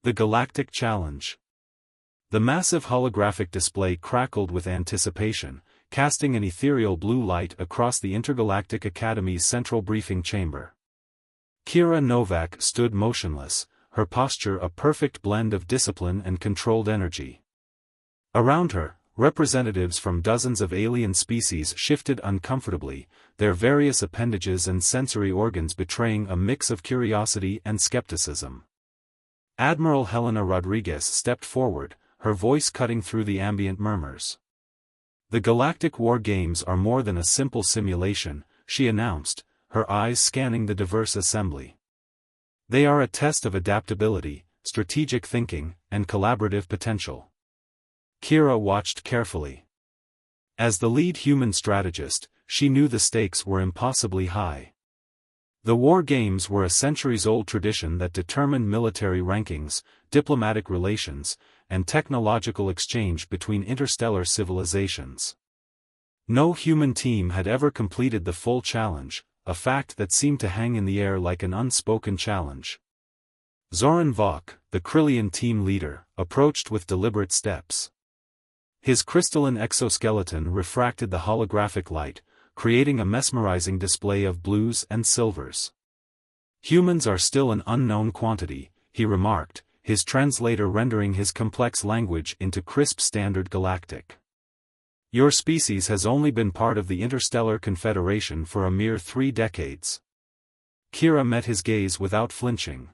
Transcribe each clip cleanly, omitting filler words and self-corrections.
The Galactic Challenge. The massive holographic display crackled with anticipation, casting an ethereal blue light across the Intergalactic Academy's central briefing chamber. Kira Novak stood motionless, her posture a perfect blend of discipline and controlled energy. Around her, representatives from dozens of alien species shifted uncomfortably, their various appendages and sensory organs betraying a mix of curiosity and skepticism. Admiral Helena Rodriguez stepped forward, her voice cutting through the ambient murmurs. "The Galactic War Games are more than a simple simulation," she announced, her eyes scanning the diverse assembly. "They are a test of adaptability, strategic thinking, and collaborative potential." Kira watched carefully. As the lead human strategist, she knew the stakes were impossibly high. The War Games were a centuries-old tradition that determined military rankings, diplomatic relations, and technological exchange between interstellar civilizations. No human team had ever completed the full challenge, a fact that seemed to hang in the air like an unspoken challenge. Zoran Vok, the Krillian team leader, approached with deliberate steps. His crystalline exoskeleton refracted the holographic light, creating a mesmerizing display of blues and silvers. "Humans are still an unknown quantity," he remarked, his translator rendering his complex language into crisp standard galactic. "Your species has only been part of the Interstellar Confederation for a mere 3 decades. Kira met his gaze without flinching.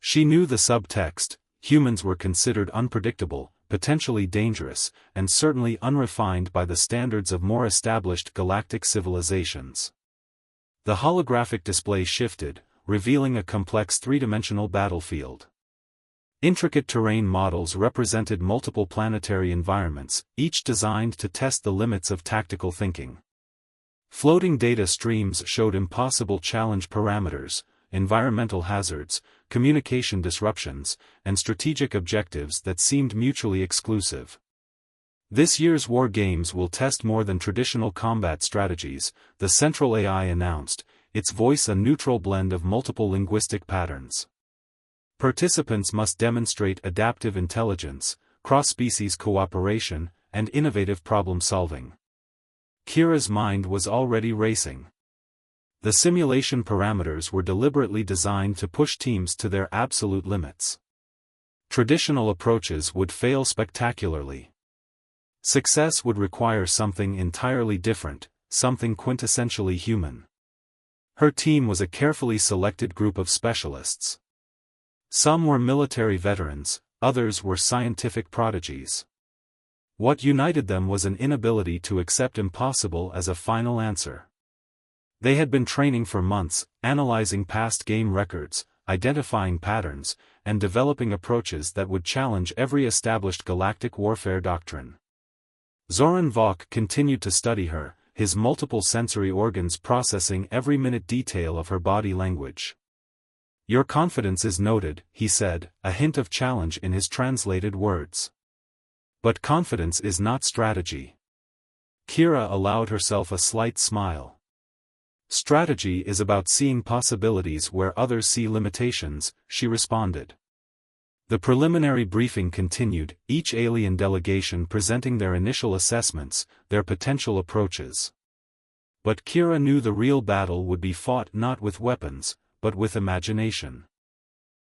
She knew the subtext: humans were considered unpredictable, potentially dangerous, and certainly unrefined by the standards of more established galactic civilizations. The holographic display shifted, revealing a complex 3-dimensional battlefield. Intricate terrain models represented multiple planetary environments, each designed to test the limits of tactical thinking. Floating data streams showed impossible challenge parameters, environmental hazards, communication disruptions, and strategic objectives that seemed mutually exclusive. "This year's War Games will test more than traditional combat strategies," the central AI announced, its voice a neutral blend of multiple linguistic patterns. "Participants must demonstrate adaptive intelligence, cross-species cooperation, and innovative problem-solving." Kira's mind was already racing. The simulation parameters were deliberately designed to push teams to their absolute limits. Traditional approaches would fail spectacularly. Success would require something entirely different, something quintessentially human. Her team was a carefully selected group of specialists. Some were military veterans, others were scientific prodigies. What united them was an inability to accept impossible as a final answer. They had been training for months, analyzing past game records, identifying patterns, and developing approaches that would challenge every established galactic warfare doctrine. Zoran Vok continued to study her, his multiple sensory organs processing every minute detail of her body language. "Your confidence is noted," he said, a hint of challenge in his translated words. "But confidence is not strategy." Kira allowed herself a slight smile. "Strategy is about seeing possibilities where others see limitations," she responded. The preliminary briefing continued, each alien delegation presenting their initial assessments, their potential approaches. But Kira knew the real battle would be fought not with weapons, but with imagination.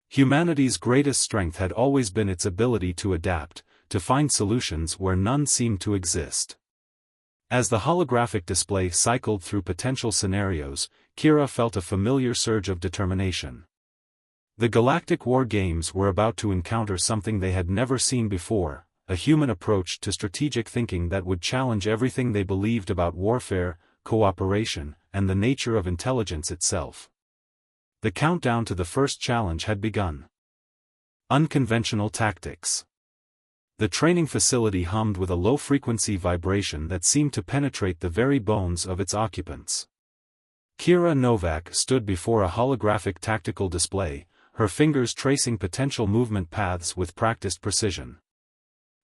Humanity's greatest strength had always been its ability to adapt, to find solutions where none seemed to exist. As the holographic display cycled through potential scenarios, Kira felt a familiar surge of determination. The Galactic War Games were about to encounter something they had never seen before, a human approach to strategic thinking that would challenge everything they believed about warfare, cooperation, and the nature of intelligence itself. The countdown to the first challenge had begun. Unconventional tactics. The training facility hummed with a low-frequency vibration that seemed to penetrate the very bones of its occupants. Kira Novak stood before a holographic tactical display, her fingers tracing potential movement paths with practiced precision.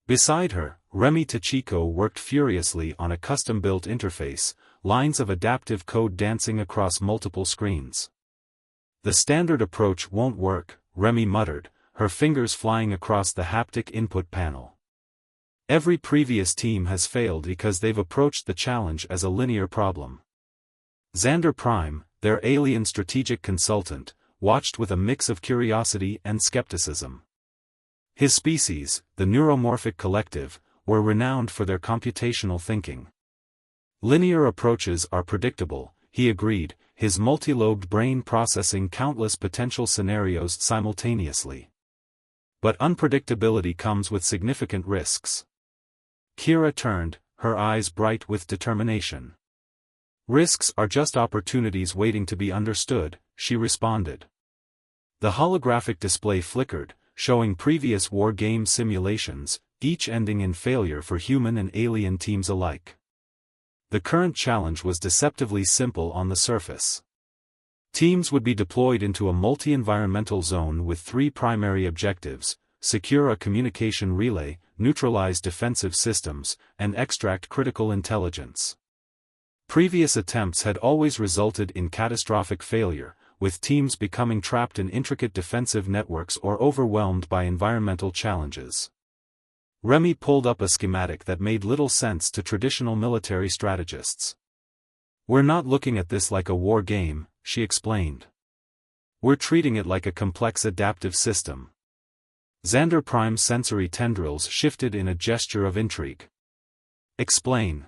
Beside her, Remy Tachiko worked furiously on a custom-built interface, lines of adaptive code dancing across multiple screens. "The standard approach won't work," Remy muttered, her fingers flying across the haptic input panel. Every previous team has failed because they've approached the challenge as a linear problem. Xander Prime, their alien strategic consultant, watched with a mix of curiosity and skepticism. His species, the Neuromorphic Collective, were renowned for their computational thinking. Linear approaches are predictable, he agreed, his multi-lobed brain processing countless potential scenarios simultaneously. But unpredictability comes with significant risks. Kira turned, her eyes bright with determination. Risks are just opportunities waiting to be understood, she responded. The holographic display flickered, showing previous war game simulations, each ending in failure for human and alien teams alike. The current challenge was deceptively simple on the surface. Teams would be deployed into a multi-environmental zone with 3 primary objectives: secure a communication relay, neutralize defensive systems, and extract critical intelligence. Previous attempts had always resulted in catastrophic failure, with teams becoming trapped in intricate defensive networks or overwhelmed by environmental challenges. Remy pulled up a schematic that made little sense to traditional military strategists. "We're not looking at this like a war game," she explained. "We're treating it like a complex adaptive system." Xander Prime's sensory tendrils shifted in a gesture of intrigue. "Explain."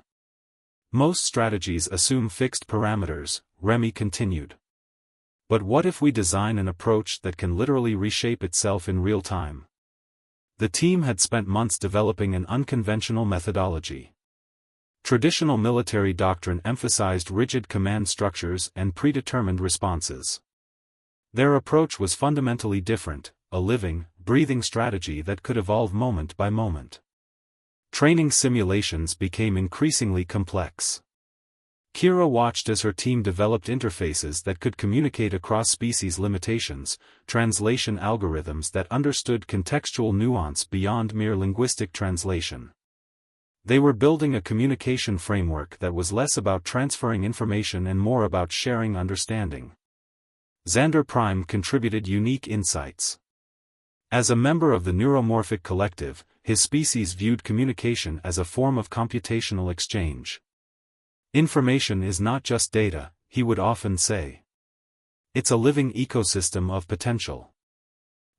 "Most strategies assume fixed parameters," Remy continued. "But what if we design an approach that can literally reshape itself in real time?" The team had spent months developing an unconventional methodology. Traditional military doctrine emphasized rigid command structures and predetermined responses. Their approach was fundamentally different, a living, breathing strategy that could evolve moment by moment. Training simulations became increasingly complex. Kira watched as her team developed interfaces that could communicate across species limitations, translation algorithms that understood contextual nuance beyond mere linguistic translation. They were building a communication framework that was less about transferring information and more about sharing understanding. Xander Prime contributed unique insights. As a member of the Neuromorphic Collective, his species viewed communication as a form of computational exchange. "Information is not just data," he would often say. "It's a living ecosystem of potential."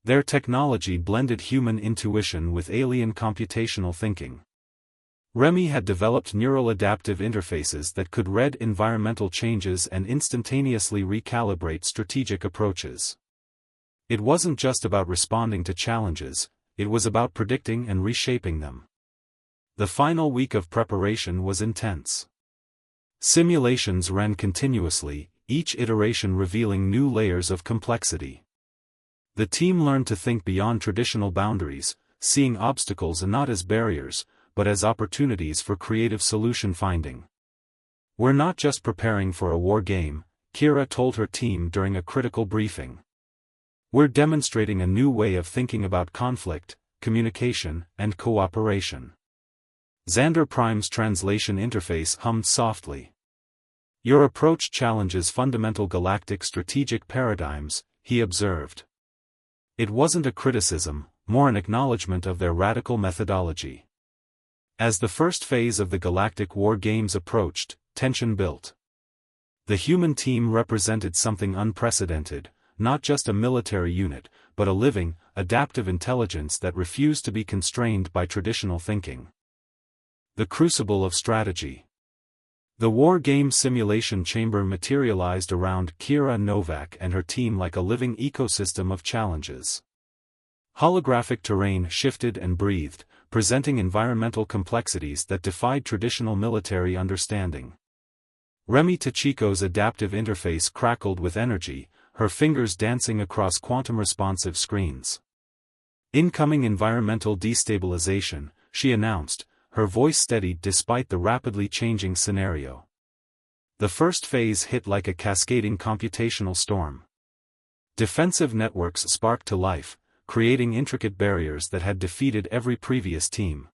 Their technology blended human intuition with alien computational thinking. Remy had developed neural adaptive interfaces that could read environmental changes and instantaneously recalibrate strategic approaches. It wasn't just about responding to challenges, it was about predicting and reshaping them. The final week of preparation was intense. Simulations ran continuously, each iteration revealing new layers of complexity. The team learned to think beyond traditional boundaries, seeing obstacles not as barriers, but as opportunities for creative solution finding. "We're not just preparing for a war game," Kira told her team during a critical briefing. "We're demonstrating a new way of thinking about conflict, communication, and cooperation." Xander Prime's translation interface hummed softly. "Your approach challenges fundamental galactic strategic paradigms," he observed. It wasn't a criticism, more an acknowledgement of their radical methodology. As the first phase of the Galactic War Games approached, tension built. The human team represented something unprecedented, not just a military unit, but a living, adaptive intelligence that refused to be constrained by traditional thinking. The crucible of strategy. The war game simulation chamber materialized around Kira Novak and her team like a living ecosystem of challenges. Holographic terrain shifted and breathed, presenting environmental complexities that defied traditional military understanding. Remy Tachiko's adaptive interface crackled with energy, her fingers dancing across quantum-responsive screens. "Incoming environmental destabilization," she announced, her voice steadied despite the rapidly changing scenario. The first phase hit like a cascading computational storm. Defensive networks sparked to life, creating intricate barriers that had defeated every previous team.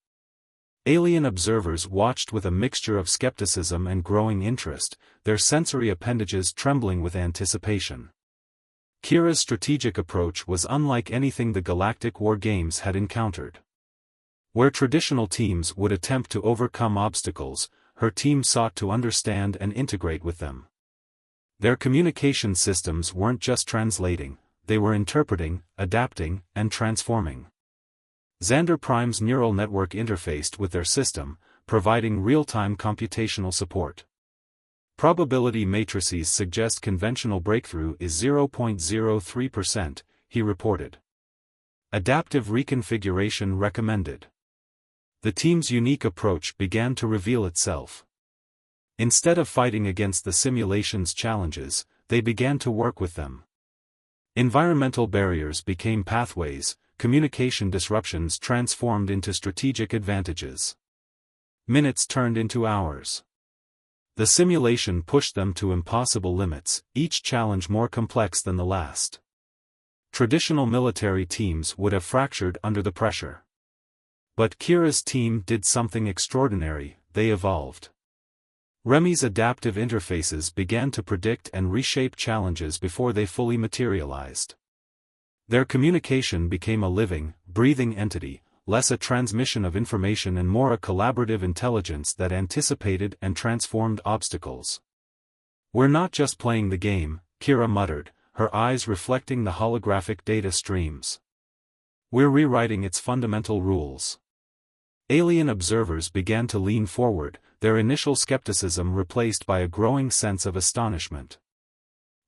Alien observers watched with a mixture of skepticism and growing interest, their sensory appendages trembling with anticipation. Kira's strategic approach was unlike anything the Galactic War Games had encountered. Where traditional teams would attempt to overcome obstacles, her team sought to understand and integrate with them. Their communication systems weren't just translating, they were interpreting, adapting, and transforming. Xander Prime's neural network interfaced with their system, providing real-time computational support. Probability matrices suggest conventional breakthrough is 0.03%, he reported. Adaptive reconfiguration recommended. The team's unique approach began to reveal itself. Instead of fighting against the simulation's challenges, they began to work with them. Environmental barriers became pathways, communication disruptions transformed into strategic advantages. Minutes turned into hours. The simulation pushed them to impossible limits, each challenge more complex than the last. Traditional military teams would have fractured under the pressure. But Kira's team did something extraordinary, they evolved. Remy's adaptive interfaces began to predict and reshape challenges before they fully materialized. Their communication became a living, breathing entity, less a transmission of information and more a collaborative intelligence that anticipated and transformed obstacles. "We're not just playing the game," Kira muttered, her eyes reflecting the holographic data streams. "We're rewriting its fundamental rules." Alien observers began to lean forward, their initial skepticism replaced by a growing sense of astonishment.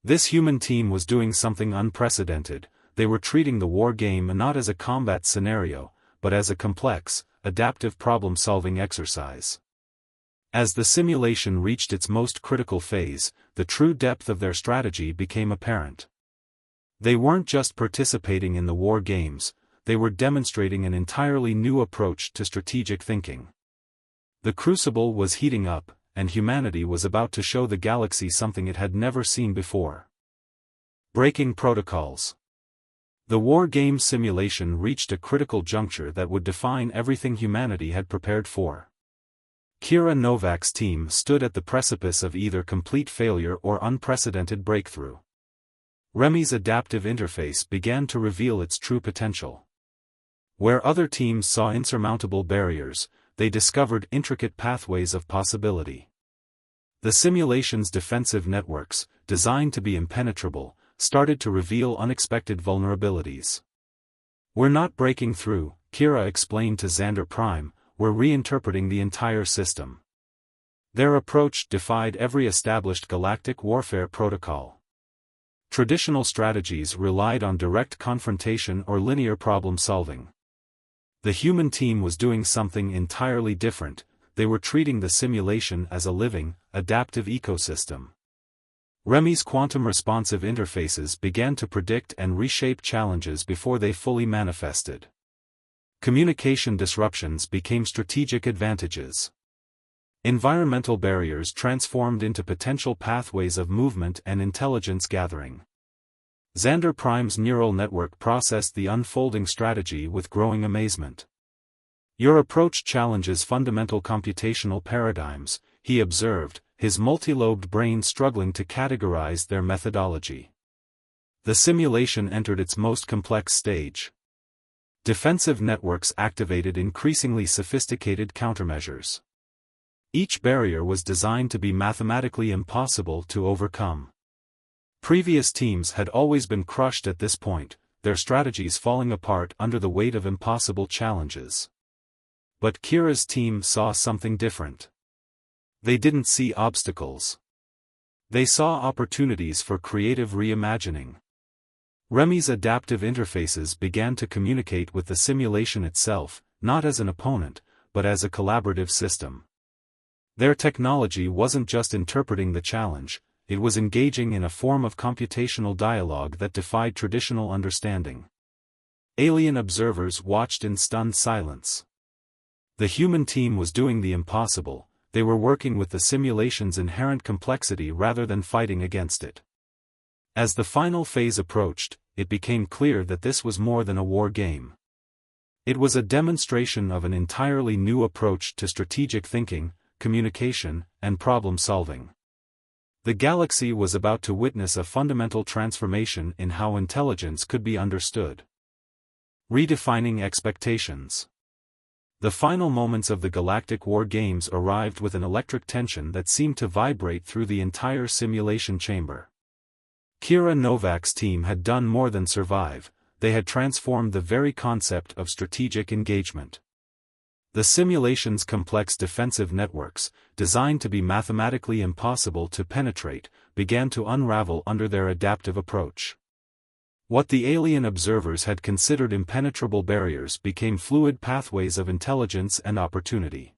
This human team was doing something unprecedented. They were treating the war game not as a combat scenario, but as a complex, adaptive problem-solving exercise. As the simulation reached its most critical phase, the true depth of their strategy became apparent. They weren't just participating in the war games, they were demonstrating an entirely new approach to strategic thinking. The crucible was heating up, and humanity was about to show the galaxy something it had never seen before. Breaking protocols. The war game simulation reached a critical juncture that would define everything humanity had prepared for. Kira Novak's team stood at the precipice of either complete failure or unprecedented breakthrough. Remy's adaptive interface began to reveal its true potential. Where other teams saw insurmountable barriers, they discovered intricate pathways of possibility. The simulation's defensive networks, designed to be impenetrable, started to reveal unexpected vulnerabilities. "We're not breaking through," Kira explained to Xander Prime, "we're reinterpreting the entire system." Their approach defied every established galactic warfare protocol. Traditional strategies relied on direct confrontation or linear problem-solving. The human team was doing something entirely different. They were treating the simulation as a living, adaptive ecosystem. Remy's quantum-responsive interfaces began to predict and reshape challenges before they fully manifested. Communication disruptions became strategic advantages. Environmental barriers transformed into potential pathways of movement and intelligence gathering. Xander Prime's neural network processed the unfolding strategy with growing amazement. "Your approach challenges fundamental computational paradigms," he observed, his multi-lobed brain struggling to categorize their methodology. The simulation entered its most complex stage. Defensive networks activated increasingly sophisticated countermeasures. Each barrier was designed to be mathematically impossible to overcome. Previous teams had always been crushed at this point, their strategies falling apart under the weight of impossible challenges. But Kira's team saw something different. They didn't see obstacles. They saw opportunities for creative reimagining. Remy's adaptive interfaces began to communicate with the simulation itself, not as an opponent, but as a collaborative system. Their technology wasn't just interpreting the challenge, it was engaging in a form of computational dialogue that defied traditional understanding. Alien observers watched in stunned silence. The human team was doing the impossible. They were working with the simulation's inherent complexity rather than fighting against it. As the final phase approached, it became clear that this was more than a war game. It was a demonstration of an entirely new approach to strategic thinking, communication, and problem-solving. The galaxy was about to witness a fundamental transformation in how intelligence could be understood. Redefining expectations. The final moments of the Galactic War Games arrived with an electric tension that seemed to vibrate through the entire simulation chamber. Kira Novak's team had done more than survive, they had transformed the very concept of strategic engagement. The simulation's complex defensive networks, designed to be mathematically impossible to penetrate, began to unravel under their adaptive approach. What the alien observers had considered impenetrable barriers became fluid pathways of intelligence and opportunity.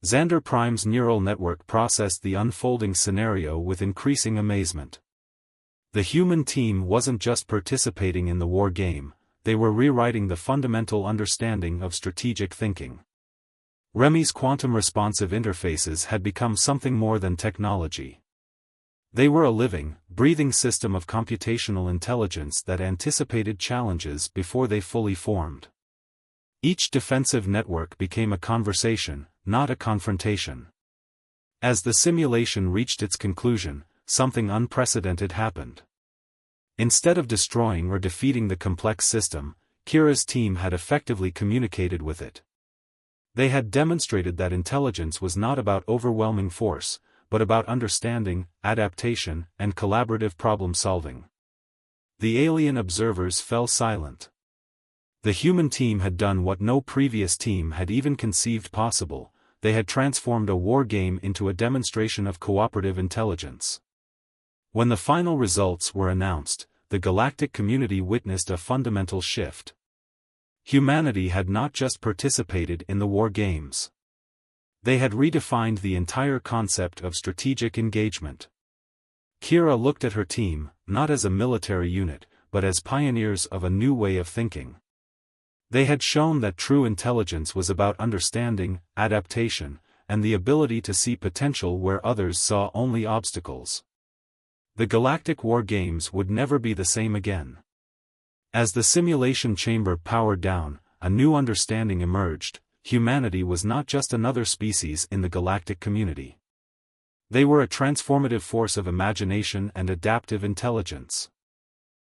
Xander Prime's neural network processed the unfolding scenario with increasing amazement. The human team wasn't just participating in the war game, they were rewriting the fundamental understanding of strategic thinking. Remy's quantum-responsive interfaces had become something more than technology. They were a living, breathing system of computational intelligence that anticipated challenges before they fully formed. Each defensive network became a conversation, not a confrontation. As the simulation reached its conclusion, something unprecedented happened. Instead of destroying or defeating the complex system, Kira's team had effectively communicated with it. They had demonstrated that intelligence was not about overwhelming force, but about understanding, adaptation, and collaborative problem-solving. The alien observers fell silent. The human team had done what no previous team had even conceived possible, they had transformed a war game into a demonstration of cooperative intelligence. When the final results were announced, the galactic community witnessed a fundamental shift. Humanity had not just participated in the war games. They had redefined the entire concept of strategic engagement. Kira looked at her team, not as a military unit, but as pioneers of a new way of thinking. They had shown that true intelligence was about understanding, adaptation, and the ability to see potential where others saw only obstacles. The Galactic War Games would never be the same again. As the simulation chamber powered down, a new understanding emerged: humanity was not just another species in the galactic community. They were a transformative force of imagination and adaptive intelligence.